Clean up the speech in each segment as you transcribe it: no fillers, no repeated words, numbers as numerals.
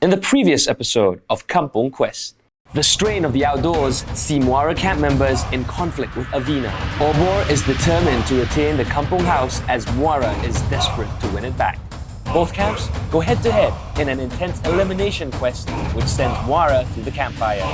In the previous episode of Kampung Quest, the strain of the outdoors see Muara camp members in conflict with Avina. Obor is determined to retain the Kampung house as Muara is desperate to win it back. Both camps go head-to-head in an intense elimination quest which sends Muara to the campfire.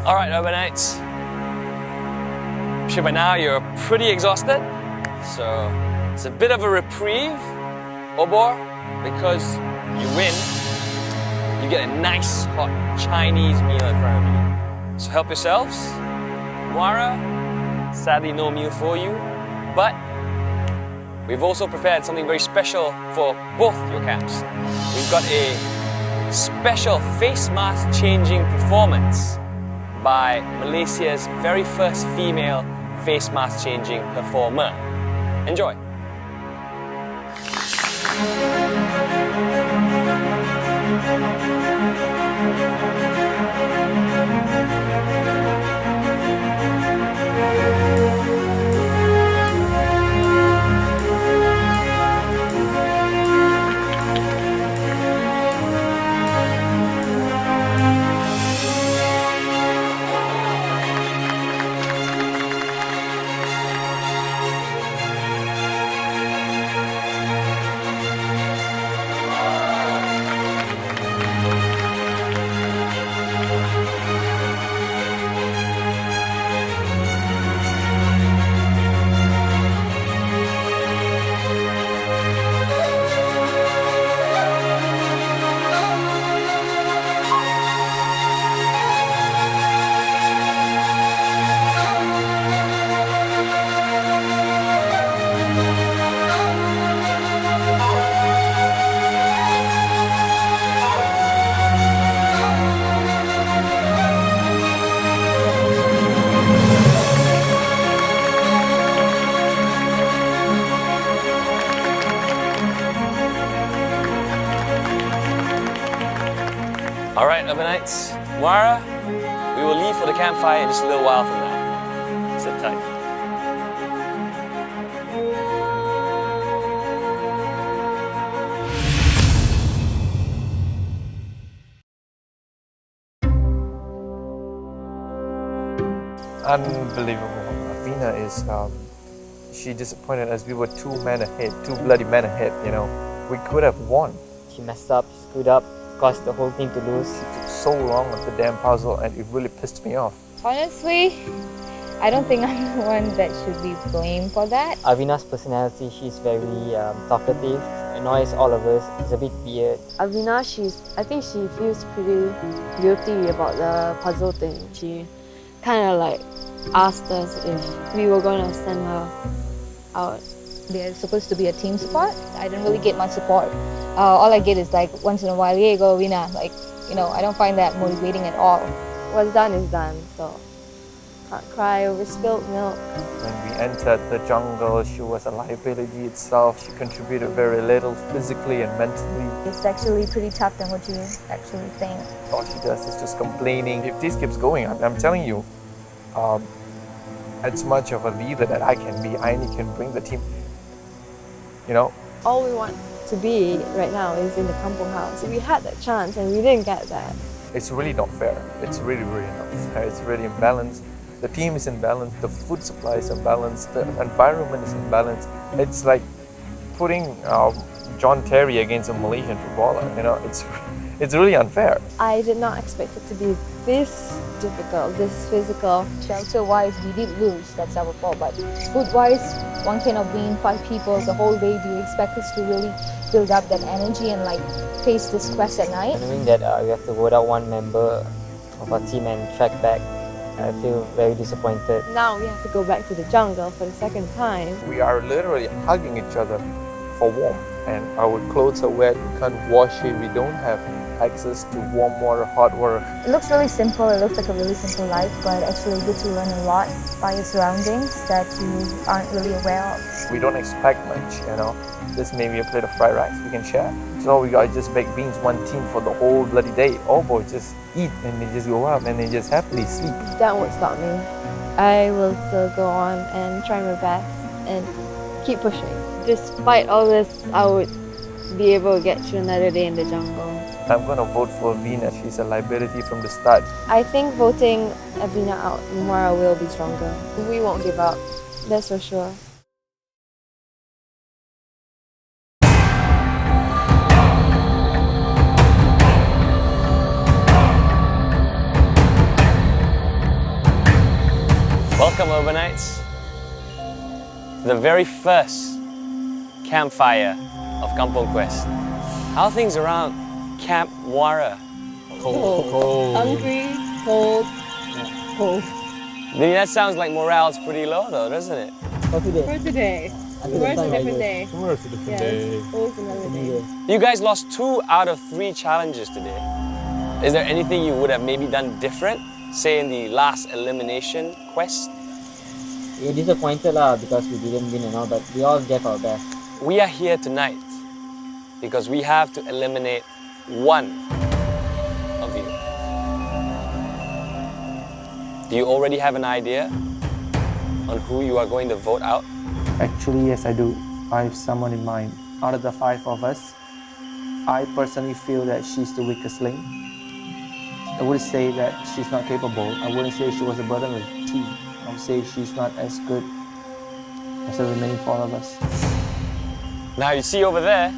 Alright, urbanites. I'm sure by now you're pretty exhausted. So it's a bit of a reprieve, Obor, because you win. You get a nice hot Chinese meal in front of you. So help yourselves. Muara, sadly no meal for you, but we've also prepared something very special for both your camps. We've got a special face mask changing performance by Malaysia's very first female face mask changing performer. Enjoy! Alright, urbanites, Muara, we will leave for the campfire in just a little while from now. Sit tight. Unbelievable. Avina is, she disappointed us. We were two bloody men ahead, you know. We could have won. She messed up, she screwed up, caused the whole team to lose. It took so long with the damn puzzle and it really pissed me off. Honestly, I don't think I'm the one that should be blamed for that. Avina's personality, she's very talkative, annoys all of us, it's a bit weird. Avina, I think she feels pretty guilty about the puzzle thing. She kind of like asked us if we were going to send her out. They're supposed to be a team support. I didn't really get much support. All I get is like once in a while, yeah, go Avina. Like, you know, I don't find that motivating at all. What's done is done, so can't cry over spilled milk. When we entered the jungle, she was a liability itself. She contributed very little physically and mentally. It's actually pretty tough than what you actually think. All she does is just complaining. If this keeps going, I'm telling you, as much of a leader that I can be, I only can bring the team. You know, all we want to be right now is in the Kampung house. We had that chance and we didn't get that. It's really not fair. It's really, really not fair. It's really imbalanced. The team is imbalanced, the food supply is imbalanced, the environment is imbalanced. It's like putting John Terry against a Malaysian footballer. You know, it's really unfair. I did not expect it to be this difficult, this physical. Shelter-wise, we did lose, that's our fault. But food-wise, one can of being 5 people the whole day. Do you expect us to really build up that energy and like face this quest at night? Knowing that we have to vote out one member of our team and track back, I feel very disappointed. Now we have to go back to the jungle for the second time. We are literally hugging each other for warmth, and our clothes are wet, we can't wash it, we don't have access to warm water, hot water. It looks really simple, it looks like a really simple life, but actually you get to learn a lot by your surroundings that you aren't really aware of. We don't expect much, you know. Just maybe a plate of fried rice we can share. So we got just baked beans, one team for the whole bloody day. Obor just eat and they just go up and they just happily sleep. That won't stop me. I will still go on and try my best and keep pushing. Despite all this, I would be able to get through another day in the jungle. I'm gonna vote for Veena. She's a liability from the start. I think voting Avina out, Muara will be stronger. We won't give up, that's for sure. Welcome, urbanites, to the very first campfire of Kampung Quest. How are things around Camp Muara? Cold. Hungry, cold, cold. That sounds like morale's pretty low though, doesn't it? For today. Tomorrow's a different day. Tomorrow's a different day. Always another day. You guys lost 2 out of 3 challenges today. Is there anything you would have maybe done different, say in the last elimination quest? We're disappointed because we didn't win and all, but we all gave our best. We are here tonight because we have to eliminate one of you. Do you already have an idea on who you are going to vote out? Actually, yes, I do. I have someone in mind. Out of the 5 of us, I personally feel that she's the weakest link. I wouldn't say that she's not capable. I wouldn't say she was a burden on the team. I would say she's not as good as the remaining 4 of us. Now you see over there,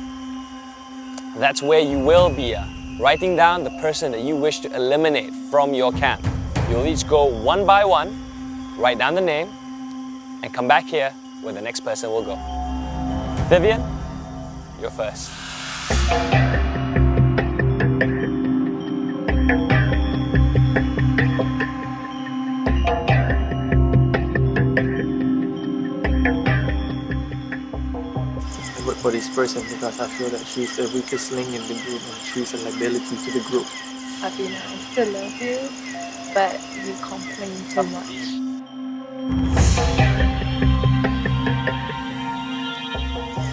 that's where you will be writing down the person that you wish to eliminate from your camp. You'll each go one by one, write down the name, and come back here where the next person will go. Vivian, you're first. I vote for this person because I feel that she's the weakest link in the group and she's a liability to the group. Avina, I still love you, but you complain too much.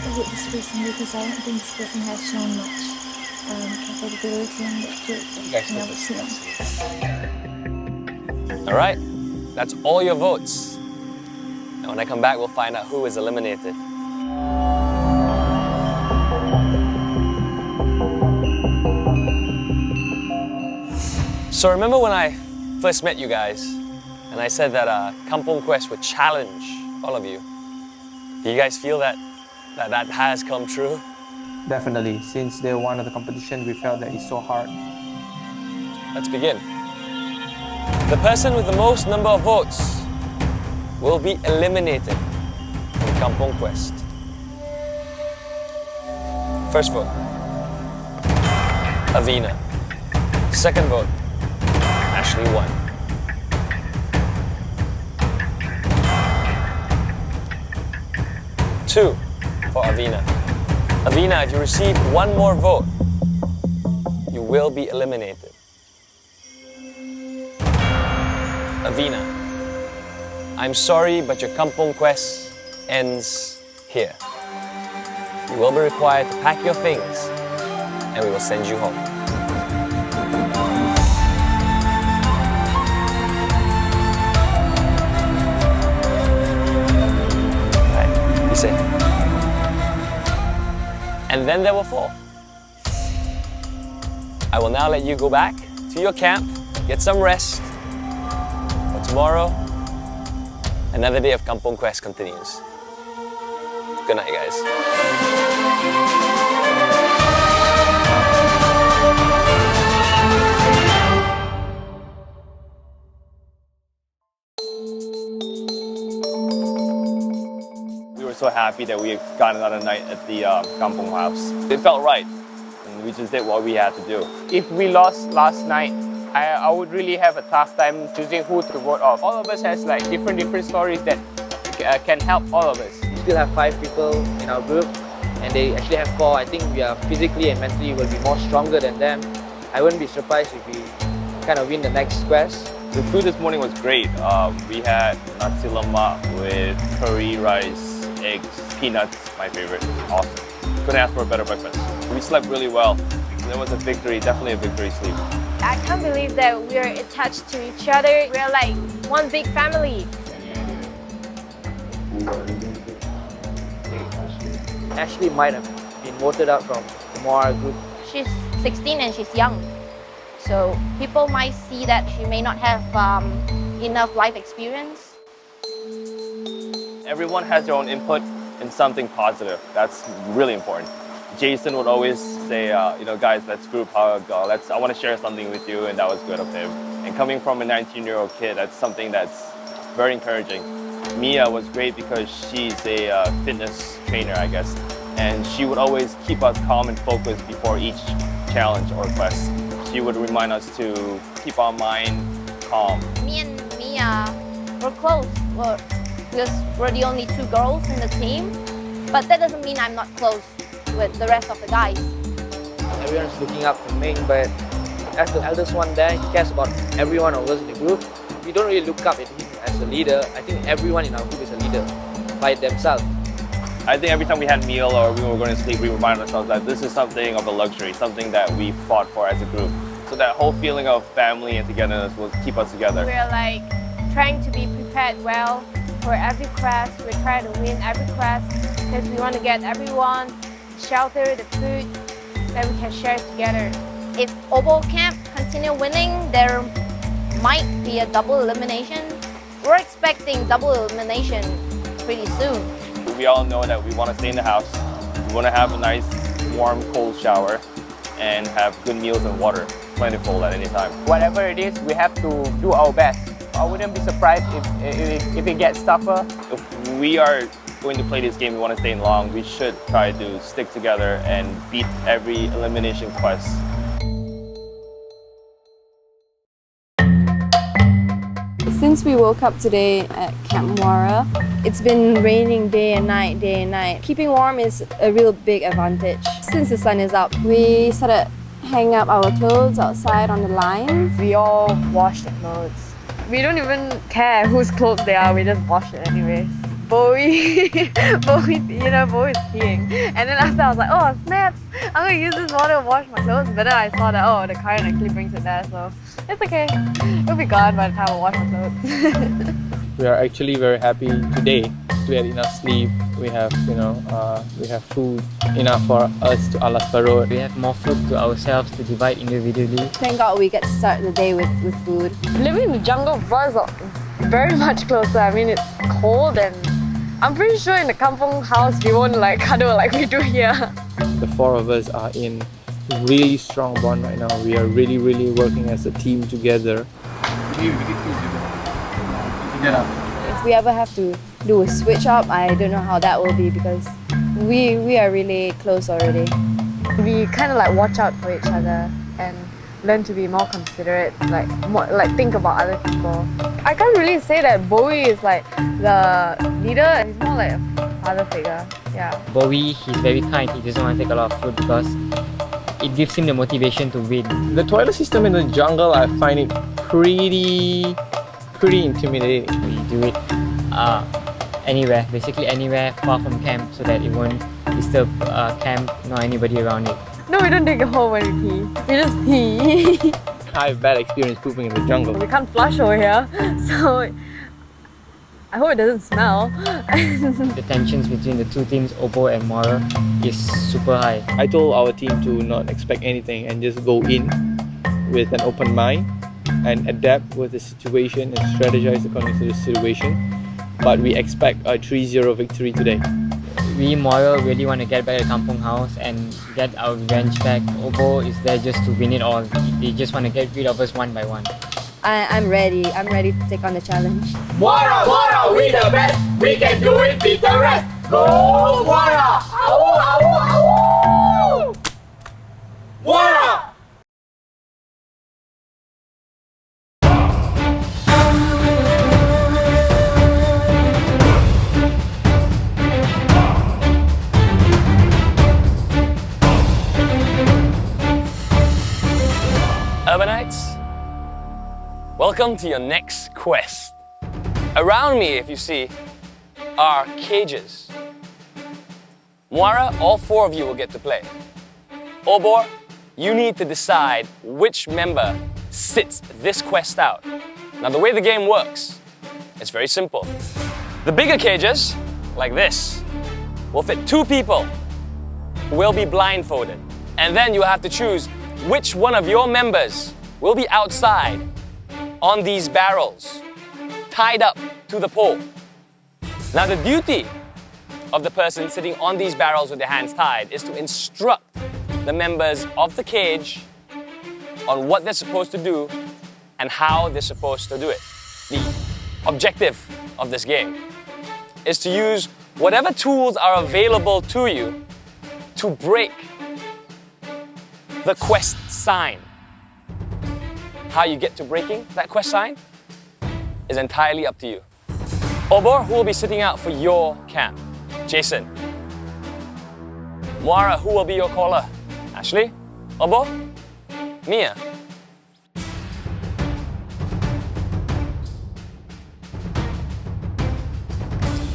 I hate this person because I don't think this person has shown much capability in the group. And I would see them. All right, that's all your votes. And when I come back, we'll find out who is eliminated. So remember when I first met you guys, and I said that Kampung Quest would challenge all of you. Do you guys feel that has come true? Definitely. Since day 1 of the competition, we felt that it's so hard. Let's begin. The person with the most number of votes will be eliminated from Kampung Quest. First vote, Avina. Second vote, Ashley won. Two for Avina. Avina, if you receive one more vote, you will be eliminated. Avina, I'm sorry, but your Kampung Quest ends here. You will be required to pack your things, and we will send you home. Be safe. and then there were 4. I will now let you go back to your camp, get some rest. For tomorrow, another day of Kampung Quest continues. Good night, guys. We were so happy that we got another night at the Kampung house. It felt right, and we just did what we had to do. If we lost last night, I would really have a tough time choosing who to vote off. All of us has like different stories that can help all of us. We still have 5 people in our group, and they actually have 4. I think we are physically and mentally will be more stronger than them. I wouldn't be surprised if we kind of win the next quest. The food this morning was great. We had nasi lemak with curry rice, eggs, peanuts, my favorite. Awesome. Couldn't ask for a better breakfast. We slept really well. It was a victory, definitely a victory sleep. I can't believe that we're attached to each other. We're like one big family. Ashley might have been voted out from the Muara group. She's 16 and she's young. So people might see that she may not have enough life experience. Everyone has their own input in something positive. That's really important. Jason would always say, you know, guys, let's group hug. I want to share something with you, and that was good of him. And coming from a 19-year-old kid, that's something that's very encouraging. Mia was great because she's a fitness trainer, I guess. And she would always keep us calm and focused before each challenge or quest. She would remind us to keep our mind calm. Me and Mia were close because we're the only 2 girls in the team. But that doesn't mean I'm not close with the rest of the guys. Everyone's looking up to Ming, but as the eldest one there, he cares about every one of us in the group. We don't really look up at him as a leader. I think everyone in our group is a leader by themselves. I think every time we had a meal or we were going to sleep, we reminded ourselves that this is something of a luxury, something that we fought for as a group. So that whole feeling of family and togetherness will keep us together. We're like trying to be prepared well for every quest. We're trying to win every quest because we want to get everyone shelter, the food that we can share together. If Obor camp continue winning, there might be a double elimination. We're expecting double elimination pretty soon. We all know that we want to stay in the house. We want to have a nice, warm, cold shower and have good meals and water, plentiful at any time. Whatever it is, we have to do our best. I wouldn't be surprised if it gets tougher. If we are going to play this game, we want to stay in long, we should try to stick together and beat every elimination quest. Since we woke up today at Camp Muara, it's been raining day and night, day and night. Keeping warm is a real big advantage. Since the sun is up, we started hanging up our clothes outside on the line. We all wash the clothes. We don't even care whose clothes they are, we just wash it anyways. Bowie, Bowie is peeing. And then after I was like, oh snaps, I'm gonna use this water to wash my clothes. But then I saw that, oh, the current actually brings it there, so it's okay. It'll be gone by the time I wash my clothes. We are actually very happy today. We had enough sleep. We have, we have food enough for us to alas parot. We have more food to ourselves to divide individually. Thank God we get to start the day with food. Living in the jungle for us is very much closer. I mean, it's cold and I'm pretty sure in the Kampung house we won't like cuddle like we do here. The 4 of us are in really strong bond right now. We are really, really working as a team together. If we ever have to do a switch up, I don't know how that will be because we are really close already. We kind of like watch out for each other and learn to be more considerate, like think about other people. I can't really say that Bowie is like the leader, he's more like a father figure. Yeah. Bowie, he's very kind, he doesn't want to take a lot of food because it gives him the motivation to win. The toilet system in the jungle, I find it pretty intimidating. We do it anywhere, basically anywhere far from camp so that it won't disturb camp nor anybody around it. No, we don't take it home when we pee. We just pee. I have bad experience pooping in the jungle. We can't flush over here, so I hope it doesn't smell. The tensions between the two teams, Obor and Muara, is super high. I told our team to not expect anything and just go in with an open mind and adapt with the situation and strategize according to the situation. But we expect a 3-0 victory today. We, Muara, really want to get back at Kampung House and get our revenge back. Obor is there just to win it all. They just want to get rid of us one by one. I'm ready. I'm ready to take on the challenge. Muara, Muara, we the best. We can do it, beat the rest. Go Muara! Ow, ow, ow. Muara! Urbanites, welcome to your next quest. Around me, if you see, are cages. Muara, all 4 of you will get to play. Obor, you need to decide which member sits this quest out. Now, the way the game works, it's very simple. The bigger cages, like this, will fit 2 people who will be blindfolded. And then you have to choose which one of your members will be outside on these barrels, tied up to the pole. Now, the duty of the person sitting on these barrels with their hands tied is to instruct the members of the cage on what they're supposed to do and how they're supposed to do it. The objective of this game is to use whatever tools are available to you to break the quest sign. How you get to breaking that quest sign is entirely up to you. Obor, who will be sitting out for your camp? Jason. Muara, who will be your caller? Ashley? Obor? Mia?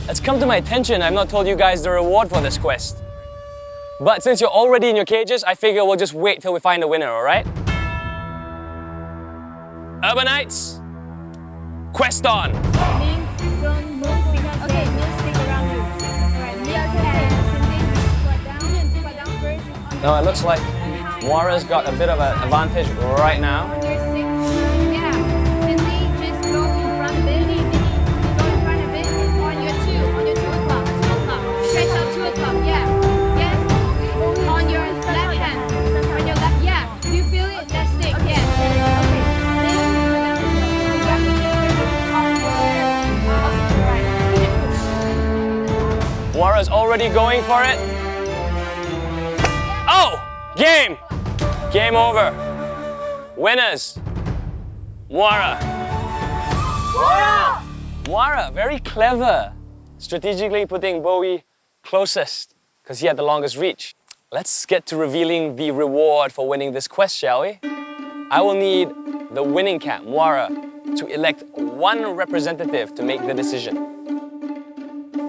It's come to my attention I've not told you guys the reward for this quest. But since you're already in your cages, I figure we'll just wait till we find a winner, alright? Urbanites, quest on! No, it looks like Muara's got a bit of an advantage right now. Muara's already going for it. Oh! Game! Game over. Winners. Muara. Muara, very clever. Strategically putting Bowie closest because he had the longest reach. Let's get to revealing the reward for winning this quest, shall we? I will need the winning camp, Muara, to elect 1 representative to make the decision.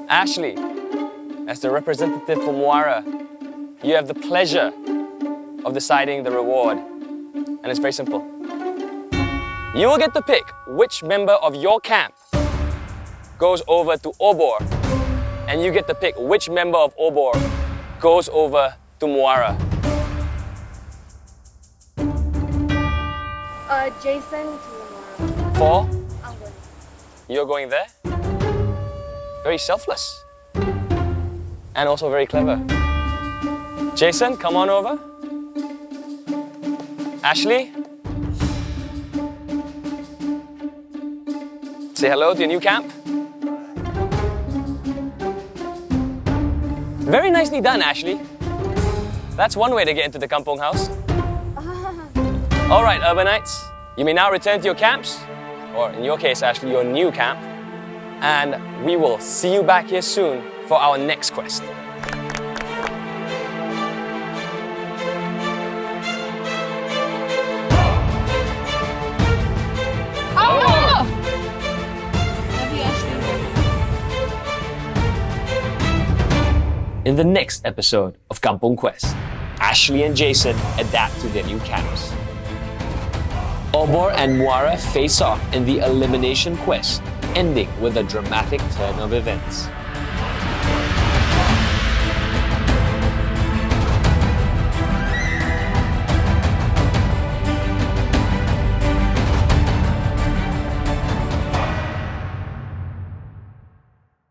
Ashley, as the representative for Muara, you have the pleasure of deciding the reward. And it's very simple. You will get to pick which member of your camp goes over to Obor, and you get to pick which member of Obor goes over to Muara. Jason to Muara. 4? I'm going. You're going there? Very selfless. And also very clever. Jason, come on over. Ashley? Say hello to your new camp. Very nicely done, Ashley. That's one way to get into the Kampung house. All right, Urbanites, you may now return to your camps, or in your case, Ashley, your new camp, and we will see you back here soon for our next quest. In the next episode of Kampung Quest, Ashley and Jason adapt to their new camps. Obor and Muara face off in the elimination quest ending with a dramatic turn of events.